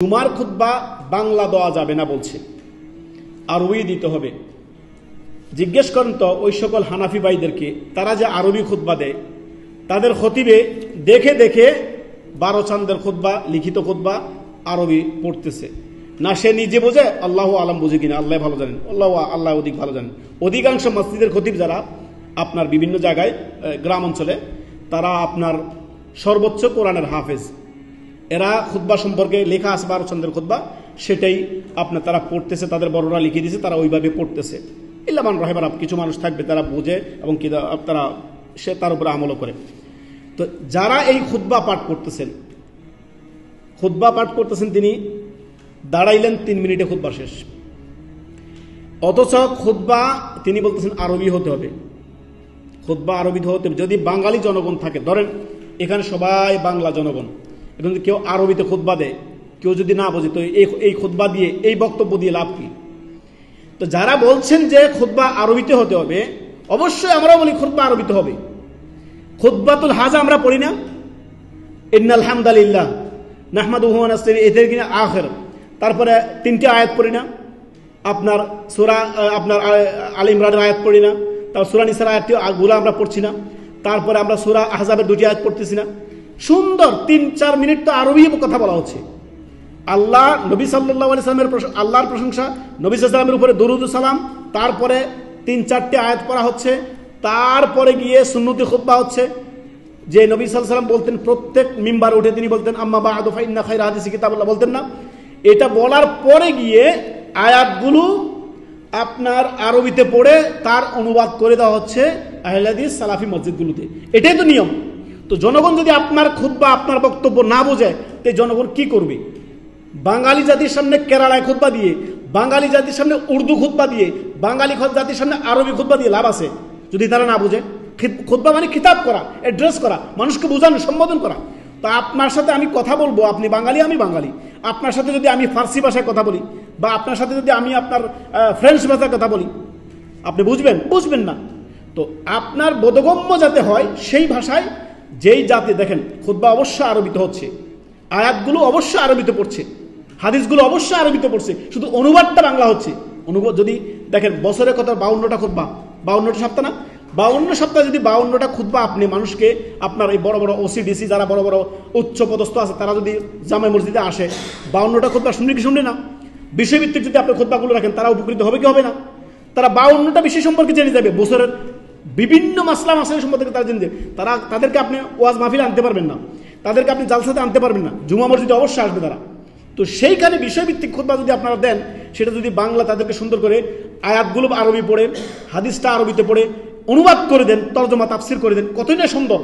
জুমার খুতবা বাংলা দেওয়া যাবে না বলছে, আরবি দিতে হবে। জিজ্ঞেস করেন তো ওই সকল হানাফি ভাইদেরকে, তারা যে আরবি খুতবা দেয়, তাদের খতিবে দেখে দেখে 12 চাঁদের খুতবা, লিখিত খুতবা আরবি পড়তেছে না, সে নিজে বোঝে, আল্লাহ আলম বুঝে কিনা আল্লাহ ভালো জানেন, আল্লাহ অধিক ভালো জানেন। অধিকাংশ মসজিদের খতিব যারা আপনার বিভিন্ন জায়গায় গ্রাম অঞ্চলে, তারা আপনার সর্বোচ্চ কোরআনের হাফেজ, এরা খুতবা সম্পর্কে লেখা আছে 12 চাঁদের খুতবা, সেটাই আপনার তারা পড়তেছে, তাদের বড়রা লিখে দিয়েছে, তারা ওইভাবে পড়তেছে। ইল্লামান রহেমান কিছু মানুষ থাকবে তারা বোঝে এবং তারা সে তার উপরে আমলও করে। তো যারা এই খুতবা পাঠ করতেছেন তিনি দাঁড়াইলেন 3 মিনিটে খুতবা শেষ, অথচ খুতবা তিনি বলতেছেন আরবি হতে হবে, খুতবা আরবি হতে হবে। যদি বাঙালি জনগণ থাকে, ধরেন এখানে সবাই বাংলা জনগণ, এখন যদি কেউ আরবিতে খুতবা দেয়, কেউ যদি না বোঝে, তো এই খুতবা দিয়ে, এই বক্তব্য দিয়ে লাভ কি? তো যারা বলছেন যে খুতবা আরবিতে হতে হবে, অবশ্যই আমরাও বলি খুতবা আরবিতে হবে। খুতবাতুল হাজা আমরা পড়ি না, ইন্নাল হামদালিল্লাহ নাহমাদুহু ওয়া নাস্তাইন, এদের কিনা আখির, তারপরে 3টি আয়াত পড়ি না, আপনার সূরা আপনার আলে ইমরানের আয়াত পড়ি না, তারপর সূরা নিসার আয়াতগুলো আমরা পড়ছি না, তারপরে আমরা সূরা আহজাবের 2টি আয়াত পড়তেছি না। সুন্দর 3-4 মিনিট তো আরবি কথা বলা হচ্ছে। আল্লাহ নবী সাল্লাল্লাহু আলাইহি সাল্লামের আল্লাহর প্রশংসা, নবী সাল্লাল্লাহু আলাইহি সাল্লামের উপরে দরুদ ও সালাম, তারপরে 3-4টি আয়াত পড়া হচ্ছে, তারপরে গিয়ে সুন্নতি খুতবা হচ্ছে। যে নবী সাল্লাল্লাহু আলাইহি সাল্লাম বলতেন, প্রত্যেক মিম্বার উঠে তিনি বলতেন আম্মা বা'দু ফাইন্না খায়রা হাদিসি কিতাবুল্লাহ, বলতেন না? এটা বলার পরে গিয়ে আয়াতগুলো আপনার আরবিতে পড়ে তার অনুবাদ করে দেওয়া হচ্ছে আহলে হাদিস সালাফি মসজিদগুলোতে। এটাই তো নিয়ম। তো জনগণ যদি আপনার খুতবা, আপনার বক্তব্য না বোঝে, তো জনগণ কি করবে? বাঙালি জাতির সামনে কেরালায় খুতবা দিয়ে, বাঙালি জাতির সামনে উর্দু খুতবা দিয়ে, বাঙালি জাতির সামনে আরবি খুতবা দিয়ে লাভ আছে যদি তারা না বোঝে? খুতবা মানে খিতাব করা, অ্যাড্রেস করা, মানুষকে বোঝানো, সম্বোধন করা। তো আপনার সাথে আমি কথা বলবো, আপনি বাঙালি, আমি বাঙালি, আপনার সাথে যদি আমি ফার্সি ভাষায় কথা বলি, বা আপনার সাথে যদি আমি আপনার ফ্রেঞ্চ ভাষায় কথা বলি, আপনি বুঝবেন না। তো আপনার বোধগম্য যাতে হয় সেই ভাষায়, যেই জাতি দেখেন খুতবা অবশ্যই আরবিতে হচ্ছে, আয়াতগুলো অবশ্যই আরবিতে পড়ছে, হাদিসগুলো অবশ্যই আরবিতে পড়ছে, শুধু অনুবাদটা বাংলা হচ্ছে। অনুবাদ যদি দেখেন, বছরের কথা 52টা খুতবা, 52টা সপ্তাহ না, 52 সপ্তাহ যদি 52টা খুতবা আপনি মানুষকে, আপনার এই বড় বড় ওসিডিসি যারা বড় বড় উচ্চ পদস্থ আছে, তারা যদি জামে মসজিদে আসে, 52টা খুতবা শুনবে কি শুনবে না? বিষয়ভিত্তিক যদি আপনি খুতবাগুলো রাখেন, তারা উপকৃত হবে কি হবে না? তারা 52টা বিষয় সম্পর্কে জেনে যাবে, বছরের বিভিন্ন মাসলা মাসাইল সম্পর্কে তারা জেনে যাবে। তাদেরকে আপনি ওয়াজ মাহফিলে আনতে পারবেন না, তাদেরকে আপনি জালসাতে আনতে পারবেন না, জুমা মসজিদে অবশ্যই আসবে তারা। তো সেইখানে বিষয়ভিত্তিক খুতবা যদি আপনারা দেন, সেটা যদি বাংলা তাদেরকে সুন্দর করে আয়াতগুলো আরবি পড়ে, হাদিসটা আরবিতে পড়ে অনুবাদ করে দেন, তরজমা তাফসির করে দেন, কতই না সুন্দর।